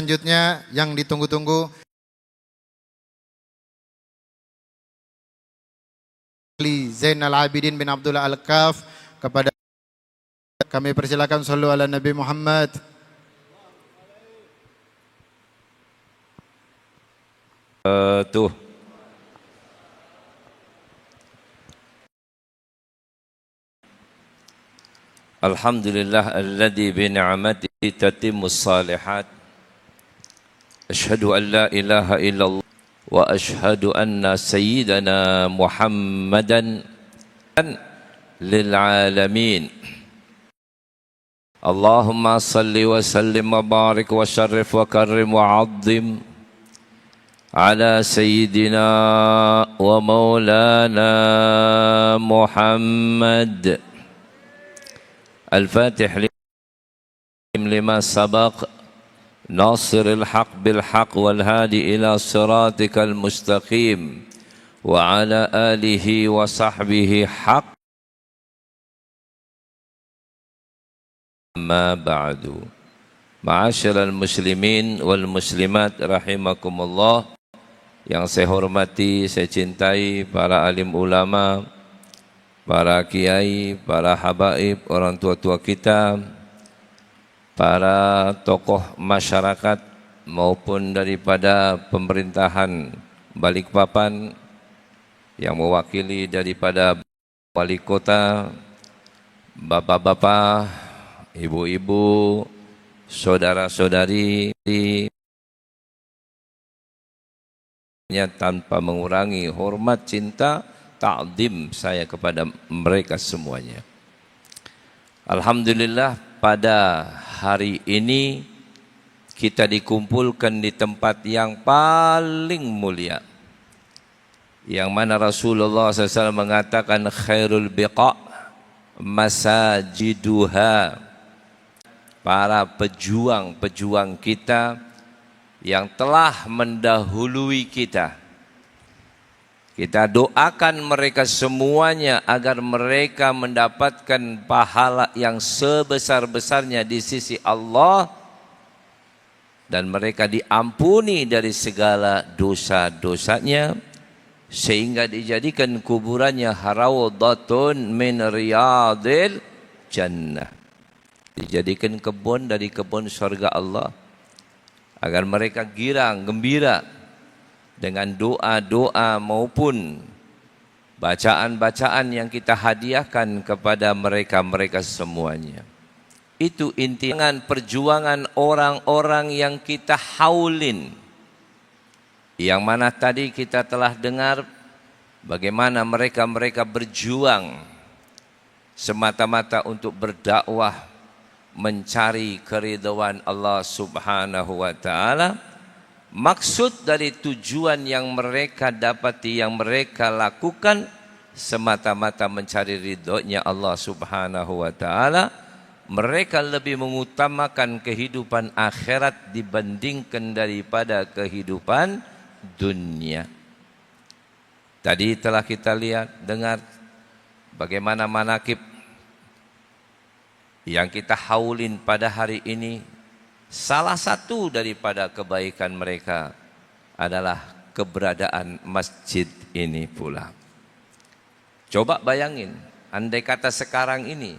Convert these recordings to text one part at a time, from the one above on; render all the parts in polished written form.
Selanjutnya yang ditunggu-tunggu Ali Zainal Abidin bin Abdullah Al-Kaf. Kepada kami persilakan, sallu ala Nabi Muhammad. Alhamdulillah alladzi bi ni'matihi tatimmus shalihat. Asyhadu an la ilaha illallah wa asyhadu anna sayyidana Muhammadan lil alamin. Allahumma salli wa sallim wa barik wa syarrif wa karrim wa 'azzim ala sayyidina wa maulana Muhammad. Al-Fatih lima sabaq Nasiril haq bil haq wal hadi ila siratikal mustaqim wa ala alihi wa sahbihi haq. Ma ba'du. Ma'asyiral muslimin wal muslimat rahimakumullah. Yang saya hormati, saya cintai para alim ulama, para kiai, para habaib, orang tua-tua kita, para tokoh masyarakat maupun daripada pemerintahan Balikpapan yang mewakili daripada wali kota, bapak-bapak, ibu-ibu, saudara-saudari, tanpa mengurangi hormat, cinta, ta'zim saya kepada mereka semuanya. Alhamdulillah, pada hari ini kita dikumpulkan di tempat yang paling mulia, yang mana Rasulullah SAW mengatakan khairul biqa' masajiduha. Para pejuang-pejuang kita yang telah mendahului kita, kita doakan mereka semuanya agar mereka mendapatkan pahala yang sebesar-besarnya di sisi Allah dan mereka diampuni dari segala dosa-dosanya sehingga dijadikan kuburannya rawdatun min riyadil jannah, dijadikan kebun dari kebun surga Allah, agar mereka girang, gembira dengan doa-doa maupun bacaan-bacaan yang kita hadiahkan kepada mereka-mereka semuanya. Itu intinya perjuangan orang-orang yang kita haulin, yang mana tadi kita telah dengar bagaimana mereka-mereka berjuang semata-mata untuk berdakwah, mencari keridhaan Allah Subhanahu wa ta'ala. Maksud dari tujuan yang mereka dapati, yang mereka lakukan semata-mata mencari ridhonya Allah Subhanahu wa ta'ala. Mereka lebih mengutamakan kehidupan akhirat dibandingkan daripada kehidupan dunia. Tadi telah kita lihat, dengar bagaimana manaqib yang kita haulin pada hari ini. Salah satu daripada kebaikan mereka adalah keberadaan masjid ini pula. Coba bayangin, andai kata sekarang ini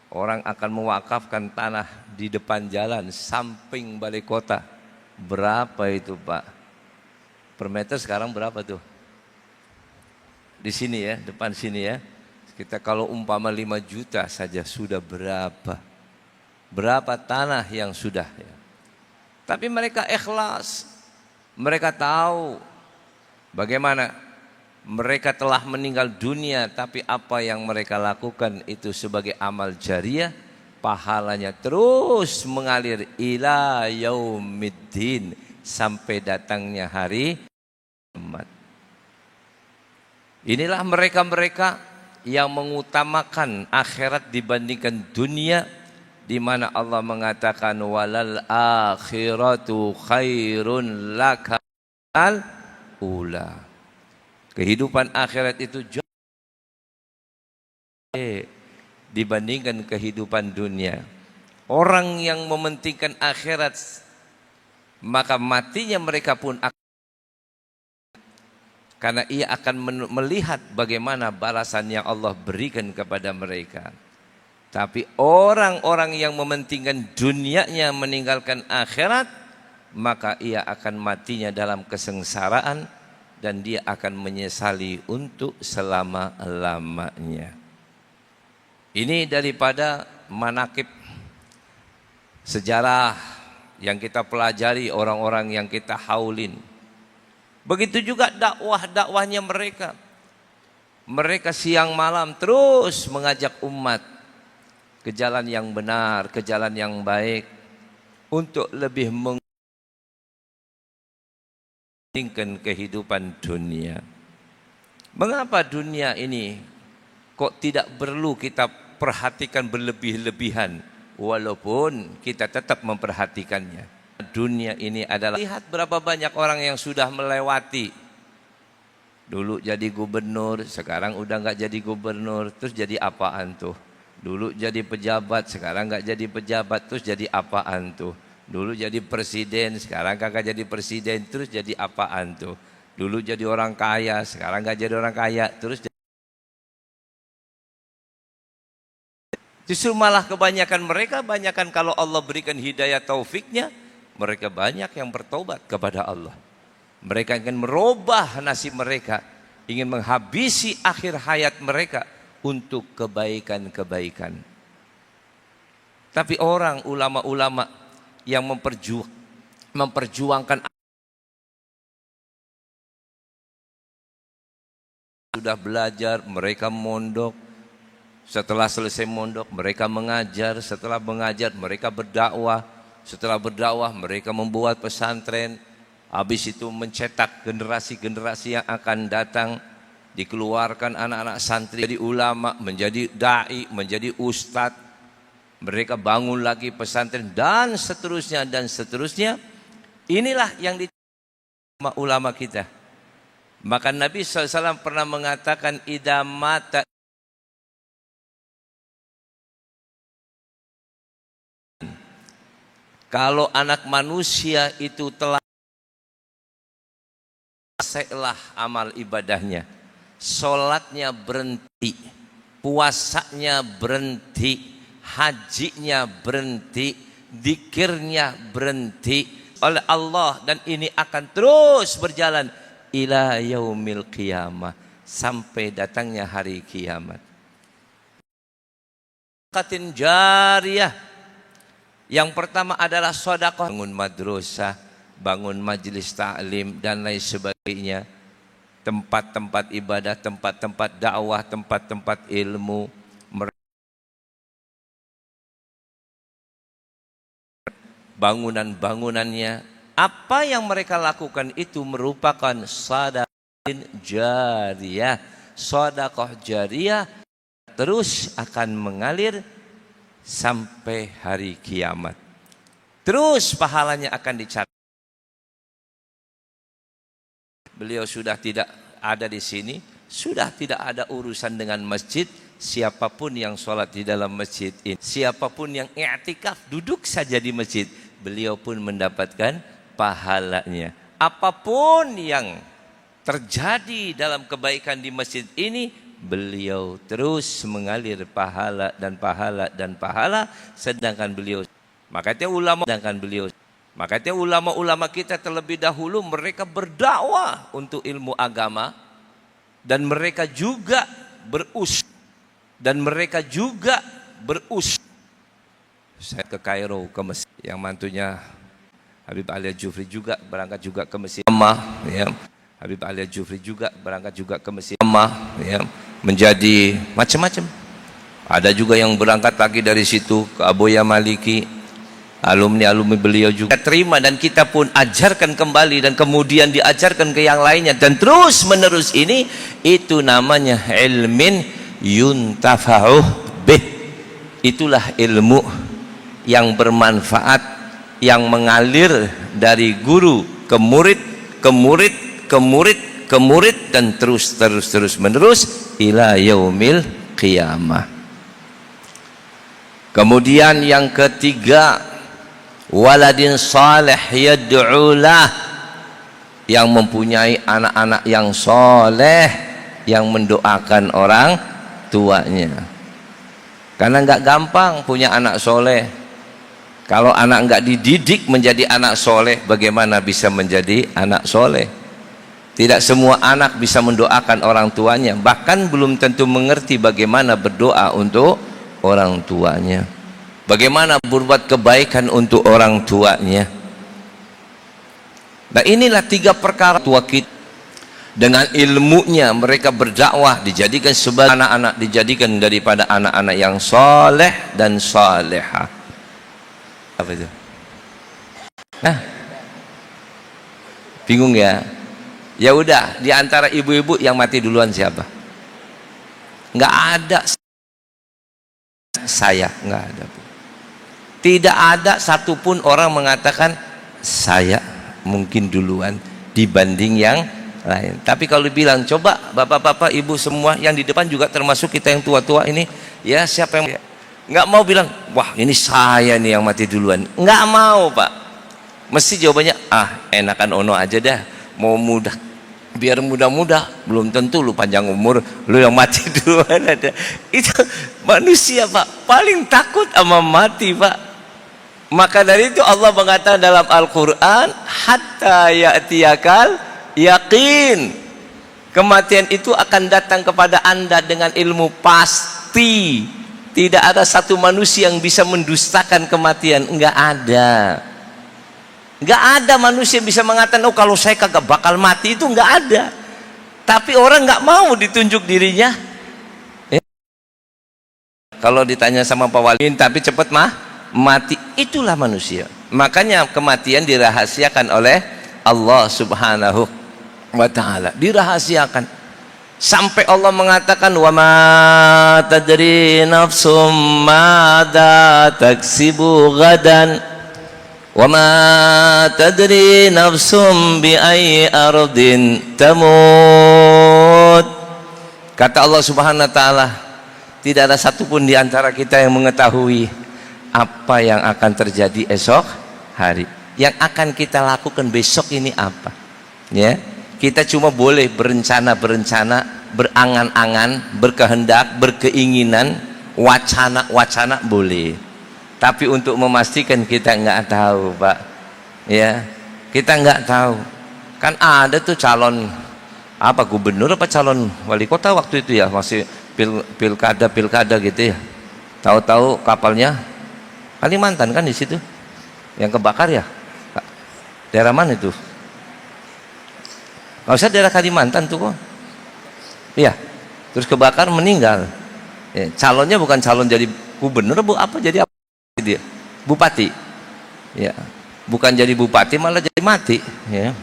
orang akan mewakafkan tanah di depan jalan samping balai kota, berapa itu Pak? Per meter sekarang berapa tuh? Di sini ya, depan sini ya. Kita kalau umpama 5 juta saja sudah berapa? Berapa tanah yang sudah ya. Tapi mereka ikhlas. Mereka tahu bagaimana mereka telah meninggal dunia, tapi apa yang mereka lakukan itu sebagai amal jariah, pahalanya terus mengalir ila yaumiddin, sampai datangnya hari kiamat. Inilah mereka-mereka yang mengutamakan akhirat dibandingkan dunia, di mana Allah mengatakan walal akhiratu khairun laka al ula. Kehidupan akhirat itu jauh dibandingkan kehidupan dunia. Orang yang mementingkan akhirat maka matinya mereka pun akan, karena ia akan melihat bagaimana balasan yang Allah berikan kepada mereka. Tapi orang-orang yang mementingkan dunianya meninggalkan akhirat, maka ia akan matinya dalam kesengsaraan dan dia akan menyesali untuk selama-lamanya. Ini daripada manakib sejarah yang kita pelajari, orang-orang yang kita haulin. Begitu juga dakwah-dakwahnya mereka. Mereka siang malam terus mengajak umat ke jalan yang benar, ke jalan yang baik, untuk lebih menginginkan kehidupan dunia. Mengapa dunia ini kok tidak perlu kita perhatikan berlebih-lebihan, walaupun kita tetap memperhatikannya? Dunia ini adalah, lihat berapa banyak orang yang sudah melewati. Dulu jadi gubernur, sekarang udah nggak jadi gubernur, terus jadi apaan tuh? Dulu jadi pejabat, sekarang nggak jadi pejabat, terus jadi apaan tuh? Dulu jadi presiden, sekarang kagak jadi presiden, terus jadi apaan tuh? Dulu jadi orang kaya, sekarang nggak jadi orang kaya, terus justru malah kebanyakan mereka, kalau Allah berikan hidayah taufiknya, mereka banyak yang bertobat kepada Allah. Mereka ingin merubah nasib mereka, ingin menghabisi akhir hayat mereka untuk kebaikan-kebaikan. Tapi orang ulama-ulama yang memperjuangkan, sudah belajar, mereka mondok. Setelah selesai mondok, mereka mengajar. Setelah mengajar, mereka berdakwah. Setelah berdakwah, mereka membuat pesantren. Habis itu mencetak generasi-generasi yang akan datang. Dikeluarkan anak-anak santri jadi ulama, menjadi da'i, menjadi ustadz. Mereka bangun lagi pesantren dan seterusnya dan seterusnya. Inilah yang dicatat ulama kita. Maka Nabi SAW pernah mengatakan, idza mata, kalau anak manusia itu telah selesailah amal ibadahnya, sholatnya berhenti, puasanya berhenti, hajinya berhenti, zikirnya berhenti oleh Allah, dan ini akan terus berjalan ila yaumil qiyamah, sampai datangnya hari kiamat. Katin jariyah, yang pertama adalah sedekah, bangun madrasah, bangun majelis taklim dan lain sebagainya, tempat-tempat ibadah, tempat-tempat dakwah, tempat-tempat ilmu. Bangunan-bangunannya, apa yang mereka lakukan itu merupakan sedekah jariyah. Sedekah jariyah terus akan mengalir sampai hari kiamat. Terus pahalanya akan dicatat. Beliau sudah tidak ada di sini, sudah tidak ada urusan dengan masjid. Siapapun yang sholat di dalam masjid ini, siapapun yang i'tikaf duduk saja di masjid, beliau pun mendapatkan pahalanya. Apapun yang terjadi dalam kebaikan di masjid ini, beliau terus mengalir pahala dan pahala dan pahala. Sedangkan ulama-ulama kita terlebih dahulu mereka berdakwah untuk ilmu agama, dan mereka juga berus. Saya ke Kairo, ke Mesir, yang mantunya Habib Ali Jufri juga berangkat juga ke Mesir. Ya. Habib Ali Jufri juga berangkat juga ke Mesir. Ya. Menjadi macam-macam. Ada juga yang berangkat lagi dari situ ke Abuya Maliki, alumni beliau juga terima, dan kita pun ajarkan kembali, dan kemudian diajarkan ke yang lainnya, dan terus menerus. Ini itu namanya ilmin yuntafa'uh bih. Itulah ilmu yang bermanfaat, yang mengalir dari guru ke murid, ke murid, ke murid, ke murid, dan terus menerus ila yaumil qiyamah. Kemudian yang ketiga, waladin salih yad'ulah, yang mempunyai anak-anak yang soleh yang mendoakan orang tuanya. Karena nggak gampang punya anak soleh. Kalau anak nggak dididik menjadi anak soleh, bagaimana bisa menjadi anak soleh? Tidak semua anak bisa mendoakan orang tuanya, bahkan belum tentu mengerti bagaimana berdoa untuk orang tuanya, bagaimana berbuat kebaikan untuk orang tuanya. Nah, inilah 3 perkara tua kita. Dengan ilmunya mereka berdakwah, dijadikan sebagai anak-anak, dijadikan daripada anak-anak yang soleh dan solehah. Apa itu? Nah, bingung ya? Ya udah, di antara ibu-ibu yang mati duluan siapa? Nggak ada. Saya nggak ada. Tidak ada satupun orang mengatakan saya mungkin duluan dibanding yang lain. Tapi kalau bilang, coba bapak-bapak, ibu semua yang di depan juga termasuk kita yang tua-tua ini, ya siapa yang nggak mau bilang, wah ini saya nih yang mati duluan? Nggak mau, Pak. Mesti jawabannya, enakan ono aja dah, mau mudah, biar mudah-mudah, belum tentu lu panjang umur, lu yang mati duluan ada. Itu manusia, Pak, paling takut sama mati, Pak. Maka dari itu Allah mengatakan dalam Al-Quran, hatta ya'tiyakal yakin, kematian itu akan datang kepada anda dengan ilmu pasti. Tidak ada satu manusia yang bisa mendustakan kematian. Enggak ada. Enggak ada manusia yang bisa mengatakan, oh kalau saya kagak bakal mati, itu enggak ada. Tapi orang enggak mau ditunjuk dirinya. Kalau ditanya sama Pak Wali, tapi cepat mati, itulah manusia. Makanya kematian dirahasiakan oleh Allah Subhanahu wa ta'ala, dirahasiakan sampai Allah mengatakan, wa ma tadri nafsum madza taksibu gadan wa ma tadri nafsum bi ayyi ardin tamut. Kata Allah Subhanahu wa ta'ala, tidak ada satupun di antara kita yang mengetahui apa yang akan terjadi esok hari. Yang akan kita lakukan besok ini apa, ya? Kita cuma boleh berencana, berangan-angan, berkehendak, berkeinginan, wacana boleh. Tapi untuk memastikan kita nggak tahu, Pak. Ya, kita nggak tahu. Kan ada tuh calon apa, gubernur apa calon wali kota waktu itu ya, masih pilkada gitu ya. Tahu-tahu kapalnya Kalimantan kan di situ, yang kebakar ya. Daerah mana itu? Nggak usah daerah Kalimantan tuh kok. Iya, terus kebakar meninggal. Calonnya bukan calon jadi gubernur, apa jadi apa dia? Bupati. Ya, bukan jadi bupati malah jadi mati. Ya,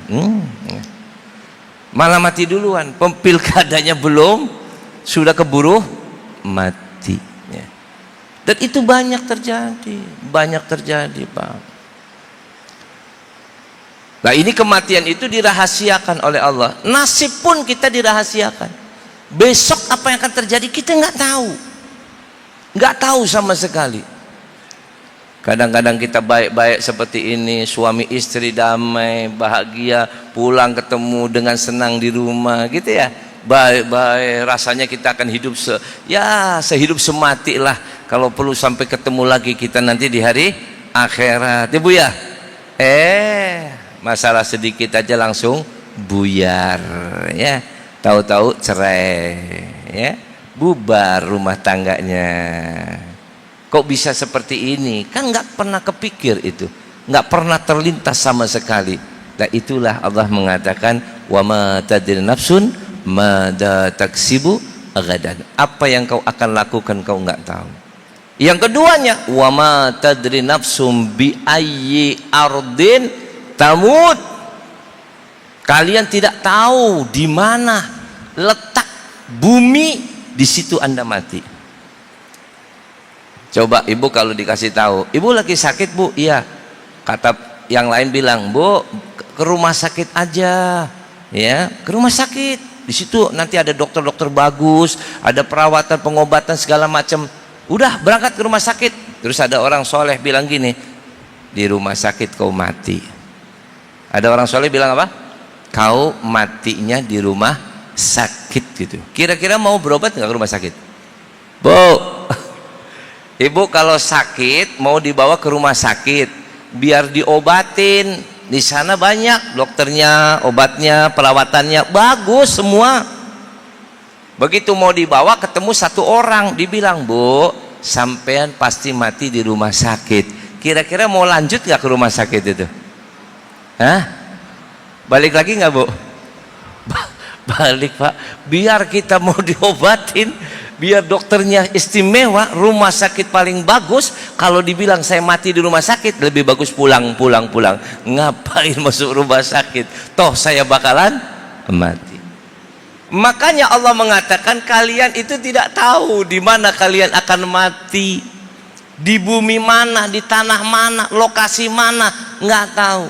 malah mati duluan. Pilkadanya belum, sudah keburu mati. Ya. Dan itu banyak terjadi, Pak. Nah, ini kematian itu dirahasiakan oleh Allah. Nasib pun kita dirahasiakan. Besok apa yang akan terjadi kita nggak tahu sama sekali. Kadang-kadang kita baik-baik seperti ini, suami istri damai, bahagia, pulang ketemu dengan senang di rumah, gitu ya. Baik-baik, rasanya kita akan hidup sehidup semati lah. Kalau perlu sampai ketemu lagi kita nanti di hari akhirat, Ibu ya. Masalah sedikit aja langsung buyar, ya. Tahu-tahu cerai, ya. Bubar rumah tangganya. Kok bisa seperti ini? Kan nggak pernah kepikir itu, nggak pernah terlintas sama sekali. Nah, itulah Allah mengatakan, wa ma tadri nafsun madza taksibu ghadan. Apa yang kau akan lakukan kau nggak tahu. Yang keduanya, wa ma tadri nafsum bi ayyi ardin tamut. Kalian tidak tahu di mana letak bumi, di situ Anda mati. Coba ibu kalau dikasih tahu, ibu lagi sakit bu, iya. Kata yang lain bilang, bu ke rumah sakit aja, ya, ke rumah sakit. Di situ nanti ada dokter-dokter bagus, ada perawatan, pengobatan segala macam. Udah berangkat ke rumah sakit. Terus ada orang soleh bilang gini, di rumah sakit kau mati. Ada orang soleh bilang apa? Kau matinya di rumah sakit gitu. Kira-kira mau berobat nggak ke rumah sakit? Bu, ibu kalau sakit mau dibawa ke rumah sakit biar diobatin. Di sana banyak dokternya, obatnya, perawatannya bagus semua. Begitu mau dibawa ketemu satu orang, dibilang, Bu, sampean pasti mati di rumah sakit. Kira-kira mau lanjut nggak ke rumah sakit itu? Hah? Balik lagi nggak, Bu? Balik, Pak. Biar kita mau diobatin, biar dokternya istimewa, rumah sakit paling bagus. Kalau dibilang saya mati di rumah sakit, lebih bagus pulang. Ngapain masuk rumah sakit? Toh saya bakalan mati. Makanya Allah mengatakan kalian itu tidak tahu di mana kalian akan mati, di bumi mana, di tanah mana, lokasi mana, nggak tahu.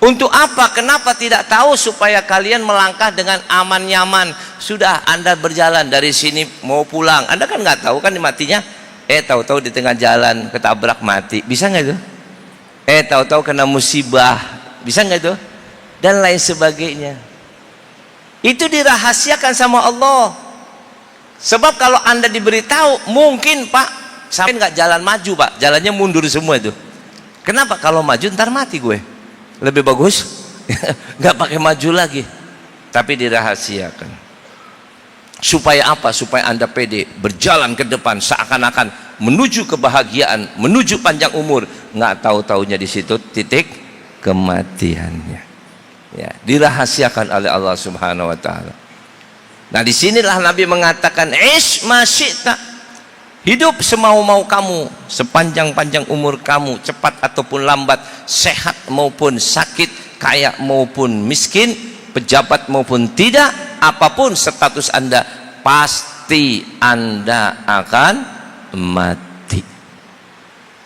Untuk apa? Kenapa tidak tahu? Supaya kalian melangkah dengan aman nyaman. Sudah Anda berjalan dari sini mau pulang, Anda kan nggak tahu kan matinya. Tahu-tahu di tengah jalan ketabrak mati, bisa nggak itu? Tahu-tahu kena musibah, bisa nggak itu? Dan lain sebagainya. Itu dirahasiakan sama Allah. Sebab kalau Anda diberitahu, mungkin Pak, sampai nggak jalan maju Pak, jalannya mundur semua itu. Kenapa? Kalau maju ntar mati gue. Lebih bagus nggak pakai maju lagi, tapi dirahasiakan. Supaya apa? Supaya Anda pede berjalan ke depan seakan-akan menuju kebahagiaan, menuju panjang umur. Nggak tahu-taunya di situ titik kematiannya. Ya, dirahasiakan oleh Allah Subhanahu wa taala. Nah, disinilah Nabi mengatakan, "Ish ma syi'ta." Hidup semau-mau kamu, sepanjang-panjang umur kamu, cepat ataupun lambat, sehat maupun sakit, kaya maupun miskin, pejabat maupun tidak, apapun status Anda, pasti Anda akan mati.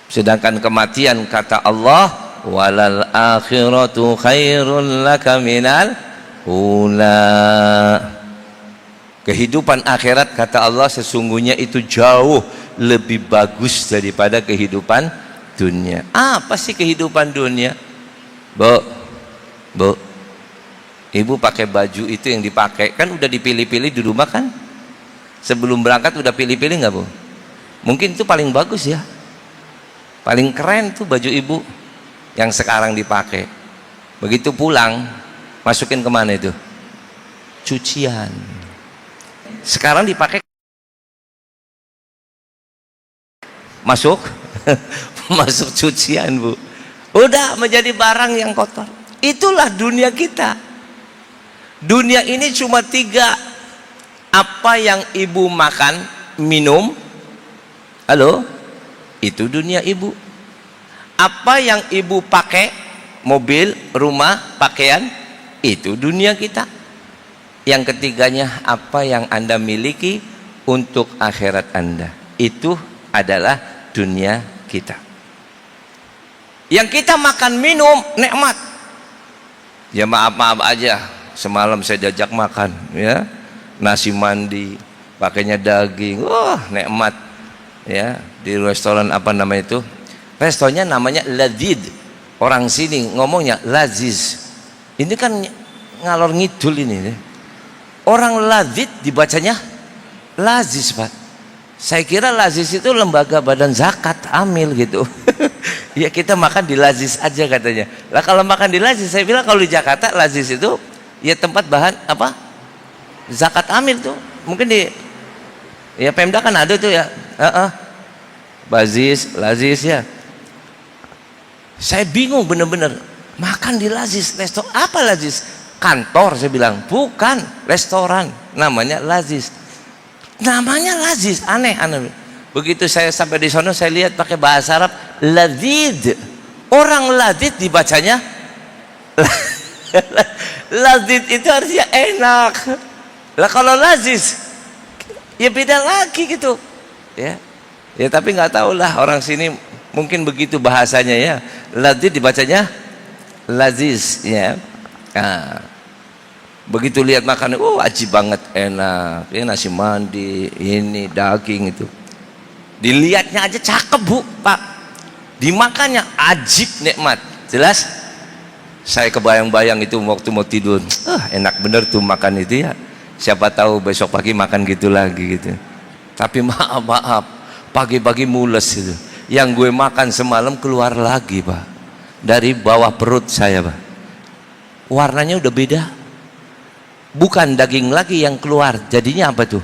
Sedangkan kematian, kata Allah, walal akhiratu khairul laka minal ula. Kehidupan akhirat, kata Allah, sesungguhnya itu jauh lebih bagus daripada kehidupan dunia. Apa sih kehidupan dunia? Bu, ibu pakai baju itu yang dipakai, kan udah dipilih-pilih di rumah kan? Sebelum berangkat udah pilih-pilih nggak, Bu? Mungkin itu paling bagus ya. Paling keren tuh baju ibu yang sekarang dipakai. Begitu pulang, masukin kemana itu? Cucian. Sekarang dipakai masuk masuk cucian, Bu. Udah menjadi barang yang kotor. Itulah dunia kita. Dunia ini cuma 3. Apa yang ibu makan, minum, halo, itu dunia ibu. Apa yang ibu pakai, mobil, rumah, pakaian, itu dunia kita. Yang ketiganya, apa yang Anda miliki untuk akhirat Anda, itu adalah dunia kita. Yang kita makan minum nikmat. Ya maaf aja, semalam saya diajak makan, ya, nasi mandi, pakainya daging, nikmat, ya, di restoran apa namanya itu? Restorannya namanya Ladid. Orang sini ngomongnya Laziz. Ini kan ngalor ngidul ini. Orang Ladid dibacanya Laziz, Pak. Saya kira Laziz itu lembaga badan zakat, amil gitu. Ya kita makan di Laziz aja katanya. Lah kalau makan di Laziz, saya bilang kalau di Jakarta Laziz itu ya tempat bahan apa? Zakat amil tuh. Mungkin di ya Pemda kan ada tuh ya. Baziz, Laziz ya. Saya bingung bener-bener. Makan di Laziz, restoran apa Laziz? Kantor, saya bilang. Bukan, restoran. Namanya Laziz. Namanya Laziz, aneh. Begitu saya sampai di sana, saya lihat pakai bahasa Arab Ladid. Orang Ladid dibacanya Ladid itu artinya enak. Lah kalau Laziz ya beda lagi gitu. Ya tapi nggak tahu lah, orang sini mungkin begitu bahasanya ya. Ladid dibacanya Laziz ya. Nah, begitu lihat makannya, ajib banget, enak. Ini nasi mandi, ini daging itu. Dilihatnya aja cakep, Bu, Pak. dimakannya ajib nikmat. Jelas? Saya kebayang-bayang itu waktu mau tidur, enak bener tuh makan itu ya. Siapa tahu besok pagi makan gitu lagi gitu. Tapi maaf, pagi-pagi mules itu. Yang gue makan semalam keluar lagi, Pak, dari bawah perut saya, Pak. Warnanya udah beda. Bukan daging lagi yang keluar, jadinya apa tuh?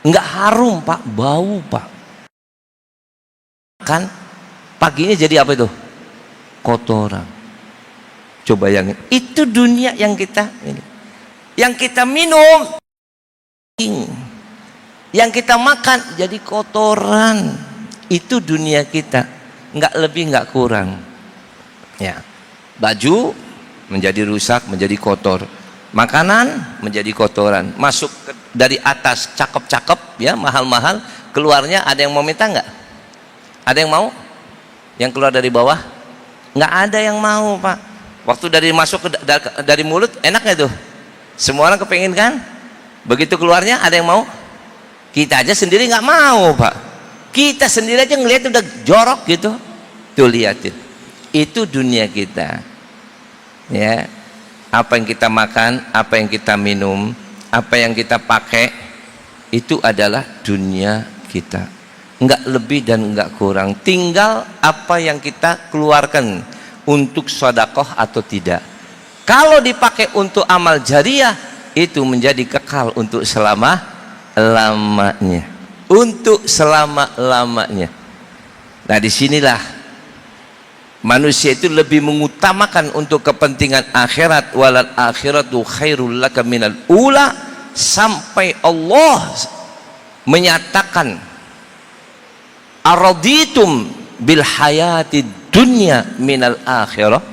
Enggak harum, Pak, bau, Pak. Kan paginya jadi apa itu? Kotoran. Coba bayangin, itu dunia yang kita ini. Yang kita minum, yang kita makan jadi kotoran. Itu dunia kita, enggak lebih enggak kurang. Ya, baju menjadi rusak, menjadi kotor, makanan menjadi kotoran, masuk dari atas cakep-cakep ya, mahal-mahal, keluarnya ada yang mau minta enggak? Ada yang mau? Yang keluar dari bawah? Enggak ada yang mau, Pak. Waktu dari masuk dari mulut enak nggak tuh? Semua orang kepengen kan? Begitu keluarnya ada yang mau? Kita aja sendiri nggak mau, Pak. Kita sendiri aja ngelihat udah jorok gitu. Tuh liatin, itu dunia kita. Ya, apa yang kita makan, apa yang kita minum, apa yang kita pakai, itu adalah dunia kita. Enggak lebih dan enggak kurang. Tinggal apa yang kita keluarkan untuk sedekah atau tidak. Kalau dipakai untuk amal jariah, itu menjadi kekal untuk selama-lamanya. Untuk selama-lamanya. Nah, disinilah manusia itu lebih mengutamakan untuk kepentingan akhirat. Walal akhiratu khairul laka minal ula, sampai Allah menyatakan araditum bil hayati dunya minal akhirah.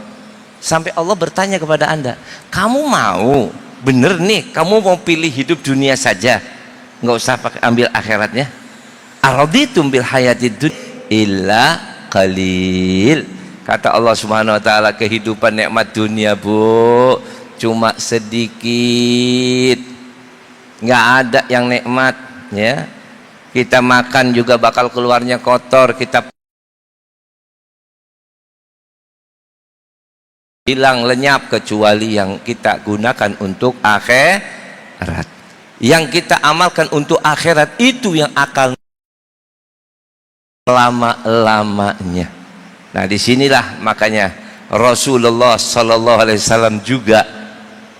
Sampai Allah bertanya kepada Anda, kamu mau bener nih, kamu mau pilih hidup dunia saja, nggak usah pakai ambil akhiratnya? Araditum bil hayati dunya illa qalil. Kata Allah Subhanahu wa taala, kehidupan nikmat dunia, Bu, cuma sedikit, nggak ada yang nikmat ya. Kita makan juga bakal keluarnya kotor, kita hilang lenyap, kecuali yang kita gunakan untuk akhirat. Yang kita amalkan untuk akhirat itu yang akan lama-lamanya. Nah, disinilah makanya Rasulullah Sallallahu Alaihi Wasallam juga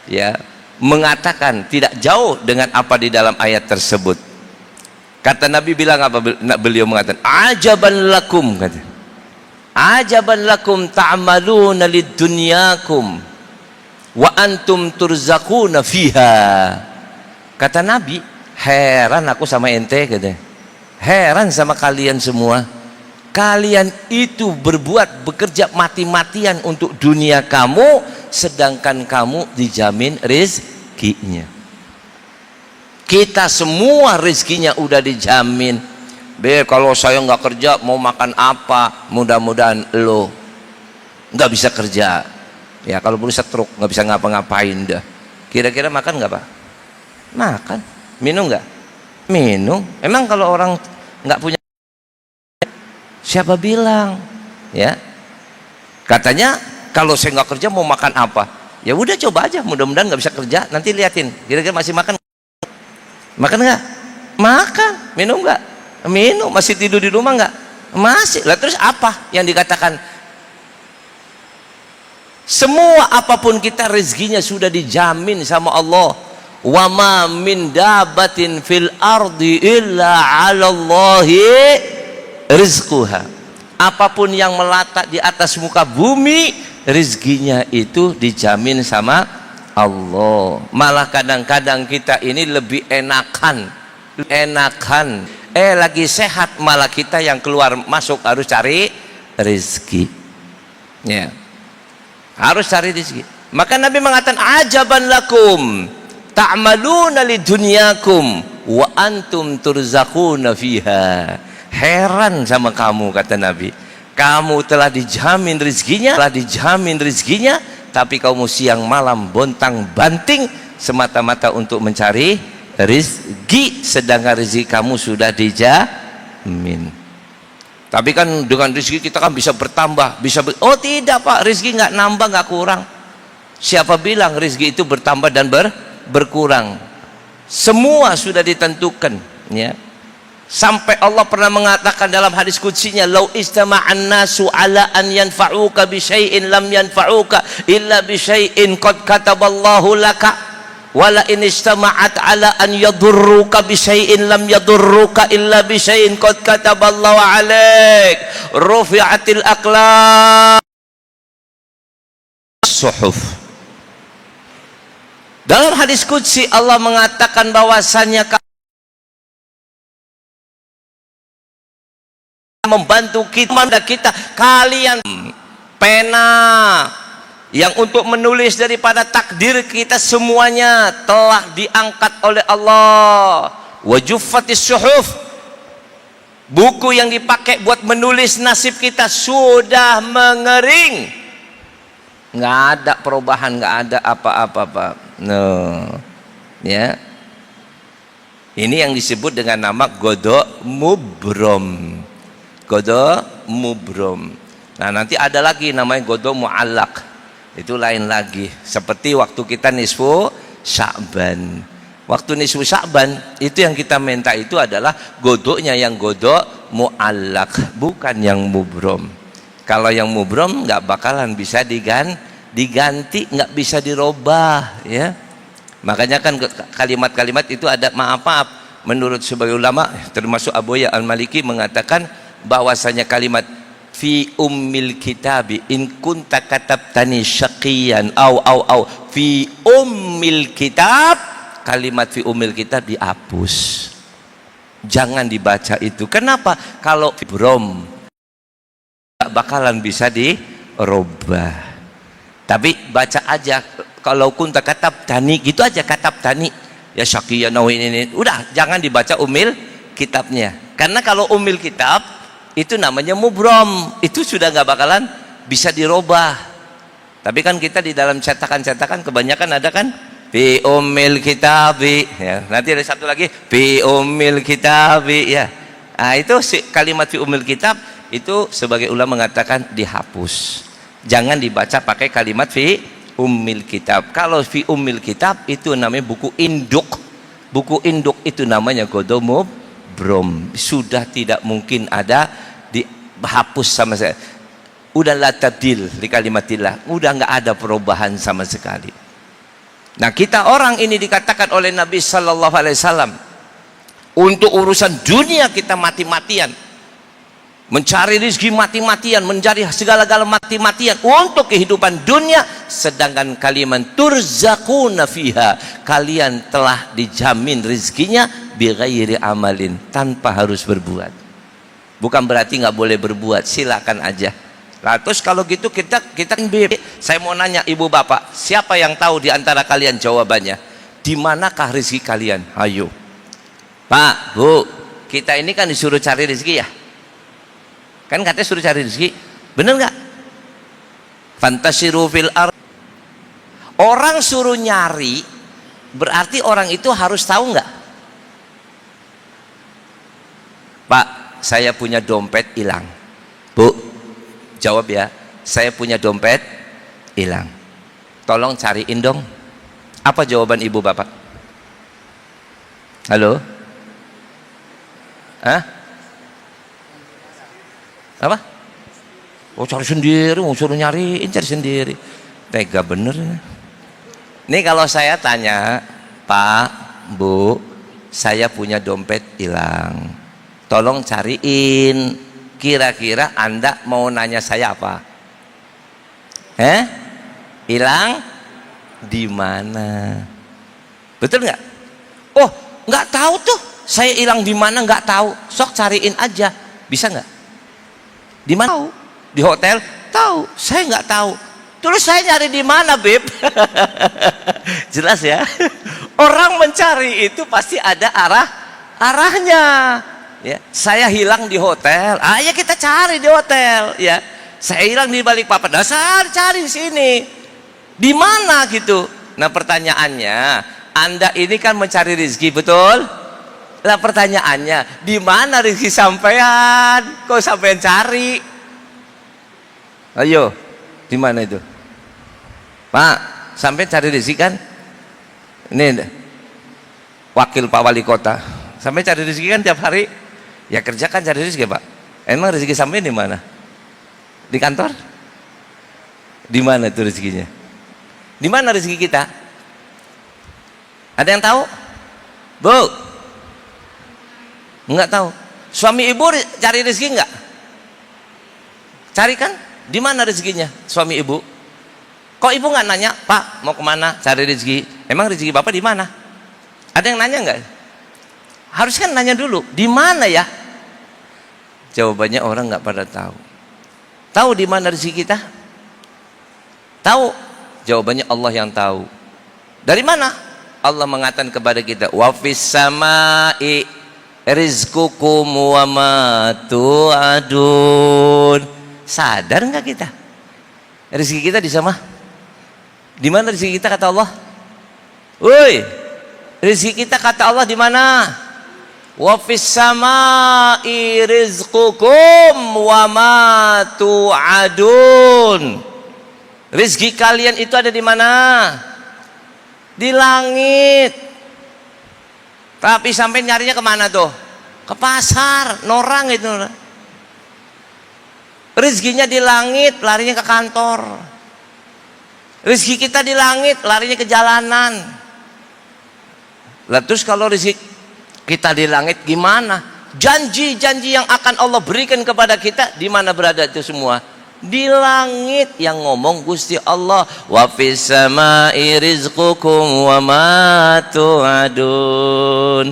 ya mengatakan tidak jauh dengan apa di dalam ayat tersebut. Kata Nabi bilang apa? Beliau mengatakan ajaban lakum, kata, ajaban lakum ta'maluna lid-dunyakum wa antum turzaquna fiha. Kata Nabi, heran aku sama ente, kata, heran sama kalian semua. Kalian itu bekerja mati-matian untuk dunia kamu, sedangkan kamu dijamin rezekinya. Kita semua rezekinya udah dijamin. Kalau saya nggak kerja mau makan apa? Mudah-mudahan lo nggak bisa kerja. Ya kalau perlu stroke, nggak bisa ngapa-ngapain dah. Kira-kira makan nggak, Pak? Makan. Minum nggak? Minum. Emang kalau orang nggak punya, siapa bilang? Ya. Katanya kalau saya nggak kerja mau makan apa? Ya udah coba aja. Mudah-mudahan nggak bisa kerja. Nanti liatin. Kira-kira masih makan? Makan nggak? Makan. Minum nggak? Minum. Masih tidur di rumah nggak? Masih. Lah terus apa yang dikatakan? Semua apapun kita rezekinya sudah dijamin sama Allah. Wa ma min dabatin fil ardi illa 'ala Allahi rizquha. Apapun yang melata di atas muka bumi, rezekinya itu dijamin sama Allah. Malah kadang-kadang kita ini lebih enakan lagi sehat, malah kita yang keluar masuk harus cari rezeki ya, harus cari rezeki. Maka Nabi mengatakan ajaban lakum ta'maluna lidunyakum wa antum turzaquna fiha. Heran sama kamu, kata Nabi, kamu telah dijamin rezekinya, tapi kamu siang malam bontang-banting semata-mata untuk mencari rezeki, sedangkan rezeki kamu sudah dijamin. Tapi kan dengan rezeki kita kan bisa bertambah, oh tidak Pak, rezeki nggak nambah, nggak kurang. Siapa bilang rezeki itu bertambah dan berkurang? Semua sudah ditentukan, ya. Sampai Allah pernah mengatakan dalam hadis qudsinya, "Lau istama'an nasu ala an yanfa'uka bi syai'in lam yanfa'uka illa bi syai'in qad kataballahu laka, wala in istama'at ala an yadurruka bi syai'in lam yadurruka illa bi syai'in qad kataballahu 'alaik, rufi'atil aqlam suhuf." Dalam hadis qudsi Allah mengatakan bahwasanya membantu kita, kalian pena yang untuk menulis daripada takdir kita semuanya telah diangkat oleh Allah. Wajuffatis suhuf, buku yang dipakai buat menulis nasib kita sudah mengering, nggak ada perubahan, nggak ada apa-apa Pak. No, ya. Ini yang disebut dengan nama godok mubrom. Godok mubrom. Nah nanti ada lagi namanya godok mu'allak, itu lain lagi. Seperti waktu kita nisfu Sya'ban, waktu nisfu Sya'ban itu yang kita minta itu adalah godoknya yang godok mu'allak, bukan yang mubrom. Kalau yang mubrom nggak bakalan bisa diganti, nggak bisa dirubah, ya. Makanya kan kalimat-kalimat itu ada maaf menurut sebagai ulama termasuk Abu Ya Al-Maliki mengatakan bahwasanya kalimat fi ummil kitabi in kunta katabtani syaqiyan au fi ummil kitab, kalimat fi ummil kitab dihapus, jangan dibaca itu. Kenapa? Kalau brom gak bakalan bisa dirubah, tapi baca aja kalau kunta katabtani gitu aja, katabtani ya syaqiyan ini udah, jangan dibaca ummil kitabnya. Karena kalau ummil kitab itu namanya mubrom, itu sudah nggak bakalan bisa dirubah. Tapi kan kita di dalam cetakan-cetakan kebanyakan ada kan fi ummil kitabi, ya. Nanti ada satu lagi fi ummil kitabi, ya. Nah, itu kalimat fi ummil kitab itu sebagai ulama mengatakan dihapus, jangan dibaca pakai kalimat fi ummil kitab. Kalau fi ummil kitab itu namanya buku induk, buku induk itu namanya godok mubrom, sudah tidak mungkin ada dihapus sama sekali. Udah la tabdil di kalimatillah, udah nggak ada perubahan sama sekali. Nah kita orang ini dikatakan oleh Nabi Sallallahu Alaihi Wasallam untuk urusan dunia kita mati-matian, mencari rezeki mati-matian, mencari segala-gala mati-matian untuk kehidupan dunia, sedangkan kalian turzaquna fiha, kalian telah dijamin rezekinya bighairi amalin, tanpa harus berbuat. Bukan berarti nggak boleh berbuat, silakan aja. Lah terus kalau gitu kita saya mau nanya ibu bapak, siapa yang tahu di antara kalian jawabannya? Di manakah rezeki kalian? Ayo. Pak, Bu, kita ini kan disuruh cari rezeki ya? Kan katanya suruh cari rezeki, bener nggak? Fantasiru fil ardh. Orang suruh nyari, berarti orang itu harus tahu nggak? Pak, saya punya dompet hilang. Bu, jawab ya, saya punya dompet hilang, tolong cariin dong. Apa jawaban ibu bapak? Halo? Hah? Apa? Oh cari sendiri, mau suruh nyariin, cari sendiri. Tega bener. Nih kalau saya tanya, Pak, Bu, saya punya dompet hilang, tolong cariin. Kira-kira Anda mau nanya saya apa? Hilang di mana? Betul nggak? Oh, nggak tahu tuh. Saya hilang di mana nggak tahu. Sok cariin aja. Bisa nggak? Di mana? Tahu. Di hotel? Tahu. Saya nggak tahu. Terus saya nyari di mana, Beb? Jelas ya. Orang mencari itu pasti ada arahnya. Ya, saya hilang di hotel. Ya kita cari di hotel. Ya, saya hilang di Balikpapan. Dasar cari di sini. Di mana gitu? Nah pertanyaannya, Anda ini kan mencari rezeki, betul? Lah pertanyaannya, di mana rezeki sampean? Kok sampean cari? Ayo, di mana itu? Pak, sampean cari rezeki kan? Ini wakil Pak Wali Kota. Sampai cari rezeki kan tiap hari? Ya kerja kan cari rezeki, Pak. Emang rezeki sampean di mana? Di kantor? Di mana itu rezekinya? Di mana rezeki kita? Ada yang tahu? Bu? Enggak tahu. Suami ibu cari rezeki enggak? Cari kan? Di mana rezekinya suami ibu? Kok ibu nggak nanya, Pak mau kemana cari rezeki? Emang rezeki bapak di mana? Ada yang nanya enggak? Harus kan nanya dulu, di mana ya? Jawabannya orang nggak pada tahu. Tahu di mana rezeki kita? Tahu? Jawabannya Allah yang tahu. Dari mana? Allah mengatakan kepada kita, wa fis samai rizqukum wa ma tu'adun. Sadar nggak kita? Rezeki kita di sana. Di mana rezeki kita kata Allah? Woi, rezeki kita kata Allah di mana? Wa fis samai rizqukum wa ma tu'adun. Rezeki kalian itu ada di mana? Di langit. Tapi sampai nyarinya kemana tuh? Ke pasar, norang itu. Rezekinya di langit, larinya ke kantor. Rezeki kita di langit, larinya ke jalanan. Lah terus kalau rezeki kita di langit gimana? Janji-janji yang akan Allah berikan kepada kita di mana berada itu semua? Di langit. Yang ngomong Gusti Allah, wa fis samai rizqukum wa ma tu'adun.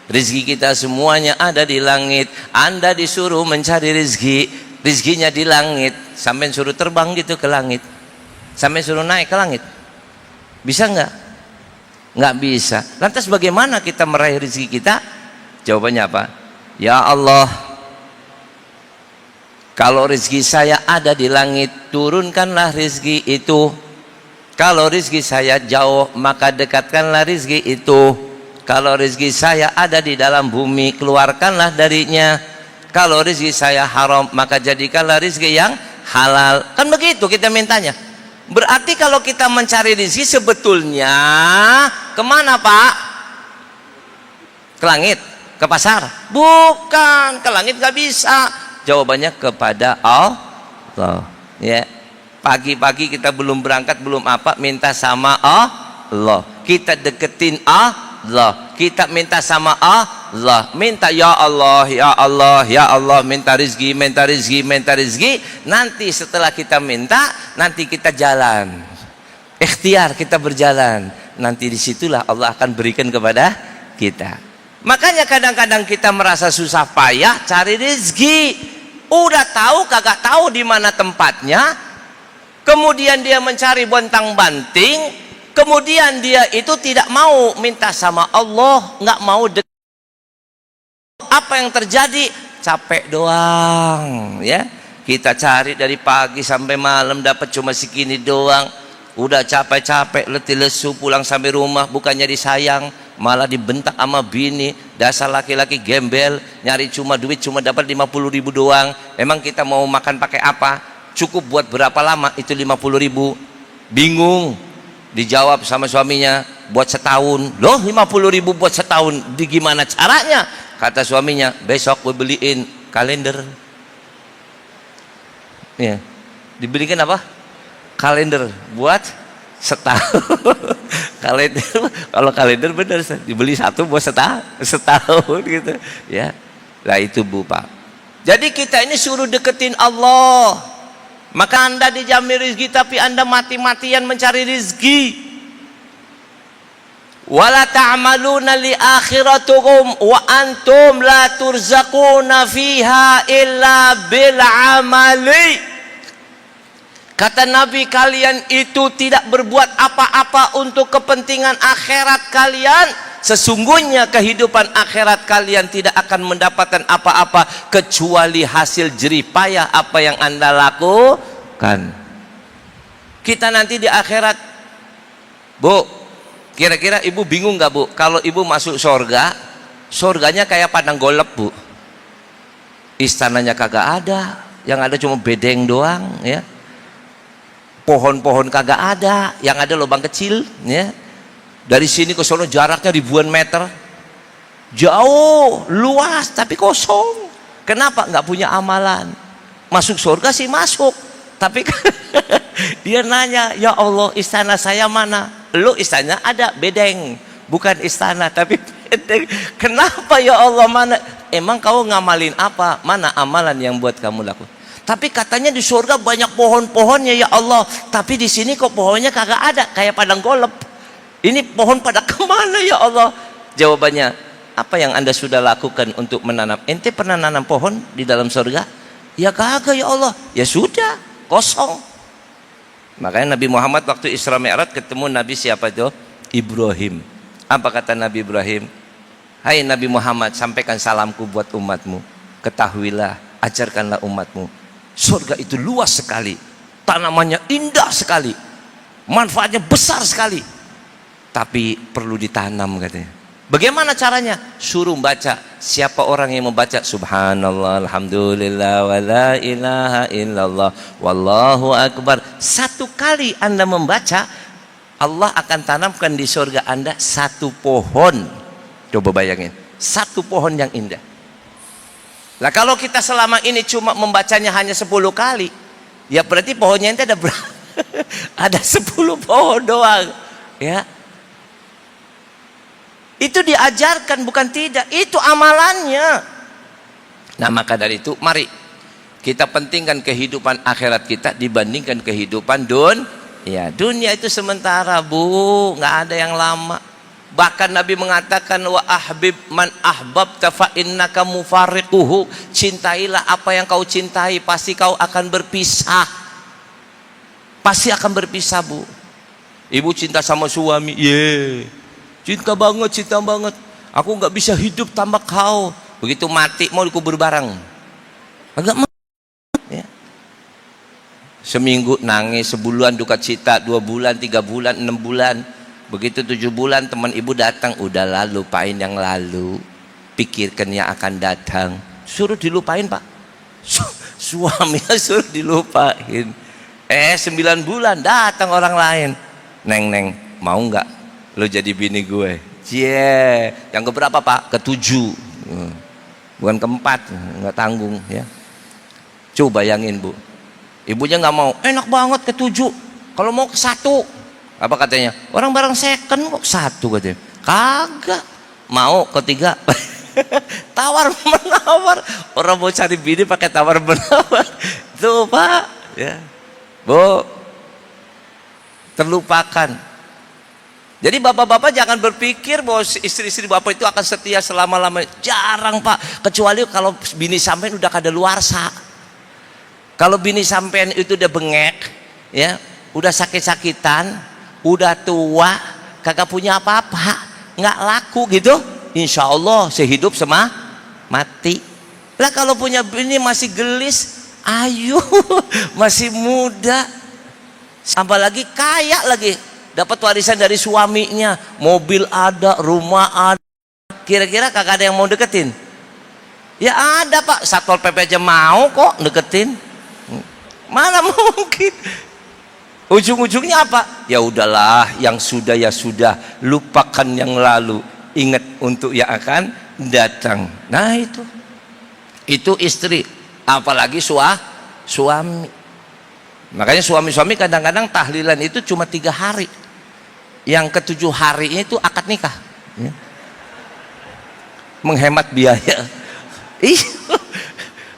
Rezeki kita semuanya ada di langit. Anda disuruh mencari rezeki, rezekinya di langit. Sampai suruh terbang gitu ke langit, sampai suruh naik ke langit, bisa nggak? Nggak bisa. Lantas bagaimana kita meraih rezeki kita? Jawabannya apa? Ya Allah, kalau rezeki saya ada di langit, turunkanlah rezeki itu. Kalau rezeki saya jauh, maka dekatkanlah rezeki itu. Kalau rezeki saya ada di dalam bumi, keluarkanlah darinya. Kalau rezeki saya haram, maka jadikanlah rezeki yang halal. Kan begitu kita mintanya. Berarti kalau kita mencari rezeki sebetulnya kemana, Pak? Ke langit? Ke pasar? Bukan, ke langit nggak bisa. Jawabannya kepada Allah. Ya, pagi-pagi kita belum berangkat, belum apa, minta sama Allah. Kita deketin Allah. Kita minta sama Allah. Minta ya Allah, ya Allah, ya Allah. Minta rezeki, minta rezeki, minta rezeki. Nanti setelah kita minta, nanti kita jalan. Ikhtiar kita berjalan. Nanti disitulah Allah akan berikan kepada kita. Makanya kadang-kadang kita merasa susah payah cari rezeki. Udah tahu kagak tahu di mana tempatnya. Kemudian dia mencari bontang-banting. Kemudian dia itu tidak mau minta sama Allah, nggak mau apa yang terjadi? Capek doang, ya. Kita cari dari pagi sampai malam dapat cuma segini doang. Udah capek-capek, letih lesu, pulang sampai rumah bukannya disayang, malah dibentak sama bini. Dasar laki-laki gembel, nyari cuma duit cuma dapat 50.000 doang. Emang kita mau makan pakai apa? Cukup buat berapa lama itu 50.000? Bingung. Dijawab sama suaminya, buat setahun. Loh 50.000 buat setahun, di gimana caranya? Kata suaminya, besok gue beliin kalender. Ya, dibelikan apa? Kalender buat setahun. Kalender, kalau kalender bener, dibeli satu buat setahun gitu. Ya, lah itu Bu Pak. Jadi kita ini suruh deketin Allah. Maka Anda dijamin rezeki tapi Anda mati-matian mencari rezeki. Wala ta'maluna li akhiratukum wa antum la turzaquna fiha illa bil amali. Kata Nabi, kalian itu tidak berbuat apa-apa untuk kepentingan akhirat kalian. Sesungguhnya kehidupan akhirat kalian tidak akan mendapatkan apa-apa kecuali hasil jerih payah apa yang Anda lakukan. Kita nanti di akhirat, Bu, kira-kira Ibu bingung nggak Bu? Kalau Ibu masuk surga Surganya kayak padang golep, Bu. Istananya kagak ada, yang ada cuma bedeng doang, ya. Pohon-pohon kagak ada, yang ada lubang kecil, ya. Dari sini ke sono jaraknya ribuan meter, jauh, luas, tapi kosong. Kenapa? Nggak punya amalan. Masuk surga sih masuk, tapi dia nanya, ya Allah, istana saya mana? Lu istananya ada, bedeng, bukan istana tapi bedeng. Kenapa ya Allah, mana? Emang kau ngamalin apa? Mana amalan yang buat kamu lakukan? Tapi katanya di surga banyak pohon-pohonnya ya Allah, tapi di sini kok pohonnya kagak ada, kayak padang golep. Ini pohon pada kemana ya Allah? Jawabannya, apa yang Anda sudah lakukan untuk menanam? Ente pernah nanam pohon di dalam surga? Ya kagak ya Allah. Ya sudah, kosong. Makanya Nabi Muhammad waktu Isra Mi'raj ketemu Nabi siapa itu? Ibrahim. Apa kata Nabi Ibrahim? Hai Nabi Muhammad, sampaikan salamku buat umatmu. Ketahuilah, ajarkanlah umatmu, surga itu luas sekali, tanamannya indah sekali, manfaatnya besar sekali, tapi perlu ditanam katanya. Bagaimana caranya? Suruh baca. Siapa orang yang membaca subhanallah, alhamdulillah, wa la ilaha illallah, wallahu akbar, satu kali Anda membaca, Allah akan tanamkan di surga Anda satu pohon. Coba bayangin, satu pohon yang indah. Nah kalau kita selama ini cuma membacanya hanya 10 kali, ya berarti pohonnya itu ada berapa? Ada 10 pohon doang, ya. Itu diajarkan, bukan tidak, itu amalannya. Nah maka dari itu mari kita pentingkan kehidupan akhirat kita dibandingkan kehidupan ya, dunia itu sementara, Bu, nggak ada yang lama. Bahkan Nabi mengatakan, wa ahbib man ahbabta fa innaka mufariquhu, cintailah apa yang kau cintai, pasti kau akan berpisah. Pasti akan berpisah, Bu. Ibu cinta sama suami, cinta banget, cinta banget. Aku nggak bisa hidup tanpa kau. Begitu mati mau dikubur bareng, agak ya. Seminggu nangis, sebulan duka cita, 2 bulan, 3 bulan, 6 bulan. Begitu 7 bulan teman ibu datang, udahlah lupain yang lalu, pikirkan yang akan datang. Suruh dilupain Pak, suaminya suruh dilupain. 9 bulan datang orang lain, neng mau nggak lo jadi bini gue? Yang keberapa Pak? Ke-7, bukan ke-4, nggak tanggung ya. Coba bayangin Bu, ibunya nggak mau, enak banget ke-7, kalau mau ke-1. Apa katanya? Orang barang second kok 1 katanya. Kagak mau ke-3. Tawar menawar. Orang mau cari bini pakai tawar menawar. Tuh Pak, ya. Bu, terlupakan. Jadi bapak-bapak jangan berpikir bahwa istri-istri bapak itu akan setia selama-lamanya. Jarang Pak, kecuali kalau bini sampean udah kadaluarsa. Kalau bini sampean itu udah bengek, ya, udah sakit-sakitan, udah tua, kagak punya apa-apa, nggak laku gitu, insya Allah sehidup sama mati. Lah kalau punya bini masih gelis, ayo, masih muda, apalagi kaya lagi, dapat warisan dari suaminya, mobil ada, rumah ada, kira-kira kagak ada yang mau deketin? Ya ada Pak, Satpol PP aja mau kok deketin, mana mungkin. Ujung-ujungnya apa? Ya udahlah, yang sudah ya sudah, lupakan yang lalu, ingat untuk yang akan datang. Nah itu istri, apalagi suami. Makanya suami-suami kadang-kadang tahlilan itu cuma 3 hari, yang ke-7 harinya itu akad nikah, ya. Menghemat biaya.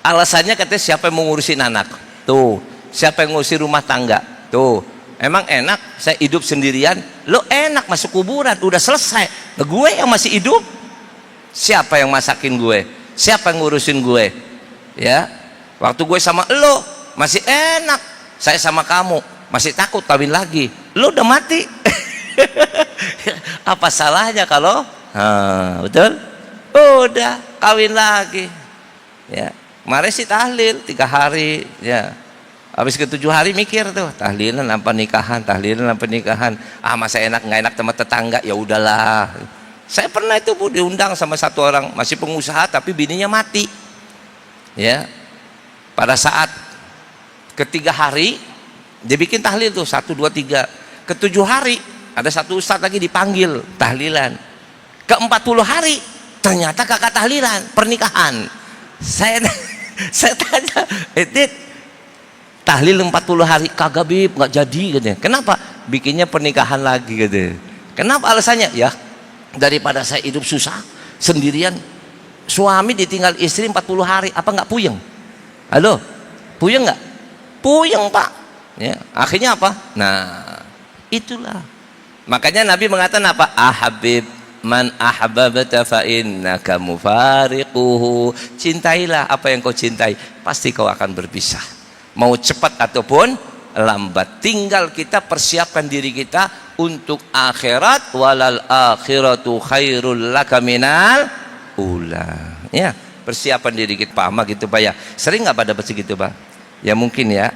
Alasannya katanya siapa yang mengurusin anak? Tuh, siapa yang ngurusin rumah tangga? Tuh, emang enak saya hidup sendirian? Lo enak masuk kuburan, udah selesai. Nah, gue yang masih hidup, siapa yang masakin gue? Siapa yang ngurusin gue? Ya, waktu gue sama lo masih enak, saya sama kamu masih takut kawin lagi. Lo udah mati. Apa salahnya kalau betul? Udah kawin lagi. Ya, kemarin sih tahlil 3 hari, ya. Habis ke-7 hari mikir tuh, tahlilan apa nikahan, tahlilan apa nikahan. Masa enak nggak enak sama tetangga, ya udahlah. Saya pernah itu Bu diundang sama satu orang masih pengusaha tapi bininya mati. Ya. Pada saat ketiga hari dia bikin tahlil tuh 1, 2, 3. Ke-7 hari ada satu ustadz lagi dipanggil tahlilan. Ke-40 hari ternyata kakak tahlilan pernikahan. Saya tanya, Edit tahlil 40 hari kagak Bib, nggak jadi katanya. Kenapa? Bikinnya pernikahan lagi katanya. Kenapa alasannya? Ya daripada saya hidup susah sendirian, suami ditinggal istri 40 hari, apa nggak puyeng? Halo, puyeng nggak? Puyeng Pak. Ya, akhirnya apa? Nah, itulah. Makanya Nabi mengatakan apa? Ahabib man ahbabta fa innaka mufariquhu. Cintailah apa yang kau cintai, pasti kau akan berpisah. Mau cepat ataupun lambat, tinggal kita persiapkan diri kita untuk akhirat. Walal akhiratu khairul laka minal ula. Ya, persiapan diri kita. Paham gitu Pak ya? Sering nggak pada begitu Pak? Ya mungkin ya.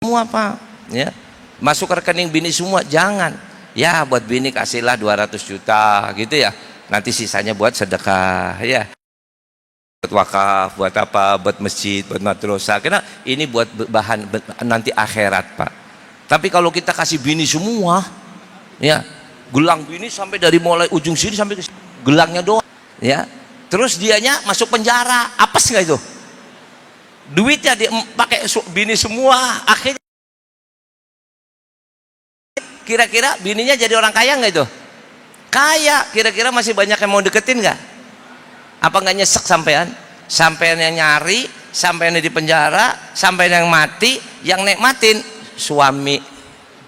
Semua Pak, ya. Masuk ke rekening bini semua, jangan. Ya buat bini kasihlah 200 juta gitu ya. Nanti sisanya buat sedekah ya. Buat wakaf, buat apa, buat masjid, buat madrasah. Karena ini buat bahan nanti akhirat Pak. Tapi kalau kita kasih bini semua, ya, gelang bini sampai dari mulai ujung sini sampai ke gelangnya doang, ya. Terus dianya masuk penjara, apes nggak itu? Duitnya dia pakai bini semua, akhirnya kira-kira bininya jadi orang kaya nggak itu? Kaya, kira-kira masih banyak yang mau deketin nggak? Apa nggak nyesek sampean? Sampean yang nyari, sampean yang di penjara, sampean yang mati, yang nikmatin suami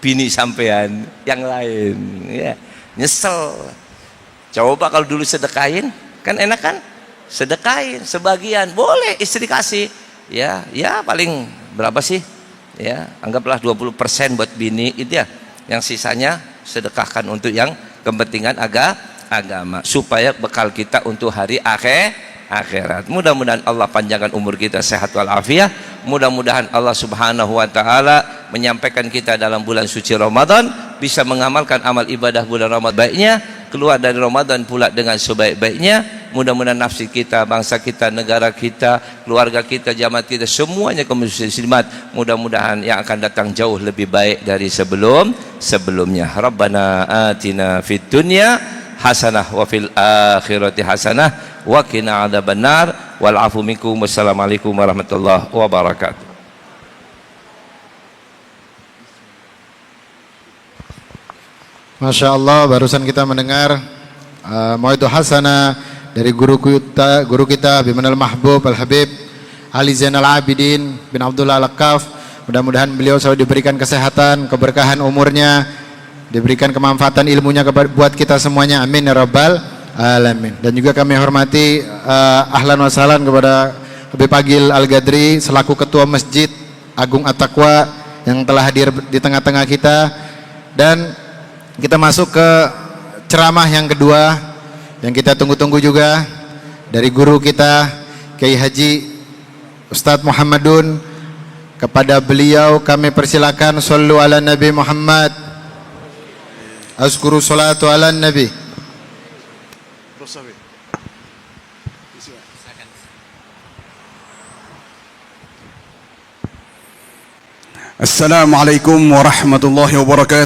bini sampean yang lain, ya. Nyesel. Coba kalau dulu sedekain, kan enak kan? Sedekain sebagian, boleh istri kasih, ya, ya paling berapa sih? Ya, anggaplah 20% buat bini itu ya. Yang sisanya sedekahkan untuk yang kepentingan agama supaya bekal kita untuk hari akhirat. Mudah-mudahan Allah panjangkan umur kita sehat walafiat. Mudah-mudahan Allah Subhanahu wa taala menyampaikan kita dalam bulan suci Ramadan bisa mengamalkan amal ibadah bulan Ramadan baiknya, keluar dari Ramadan pula dengan sebaik-baiknya. Mudah-mudahan nafsi kita, bangsa kita, negara kita, keluarga kita, jamaah kita semuanya kaum muslimat mudah-mudahan yang akan datang jauh lebih baik dari sebelumnya. Rabbana atina fid dunya hasanah wa fil akhirati hasanah wa qina adzabannar wal afu minkum. Wassalamualaikum warahmatullahi wabarakatuh. Masya Allah, barusan kita mendengar mau'idhah hasanah dari guru kita Bimanul Mahbub Al-Habib Ali Zainal Abidin bin Abdullah Al-Kaf. Mudah-mudahan beliau selalu diberikan kesehatan, keberkahan umurnya, diberikan kemanfaatan ilmunya buat kita semuanya, amin ya rabbal alamin. Dan juga kami hormati ahlan wa sahlan kepada Habib Agil Al-Gadri selaku Ketua Masjid Agung At-Taqwa yang telah hadir di tengah-tengah kita. Dan kita masuk ke ceramah yang kedua yang kita tunggu-tunggu juga dari guru kita Kiai Haji Ustadz Muhammadun. Kepada beliau kami persilakan sallu ala Nabi Muhammad. Azkuru salatu ala Nabi. Assalamualaikum warahmatullahi wabarakatuh.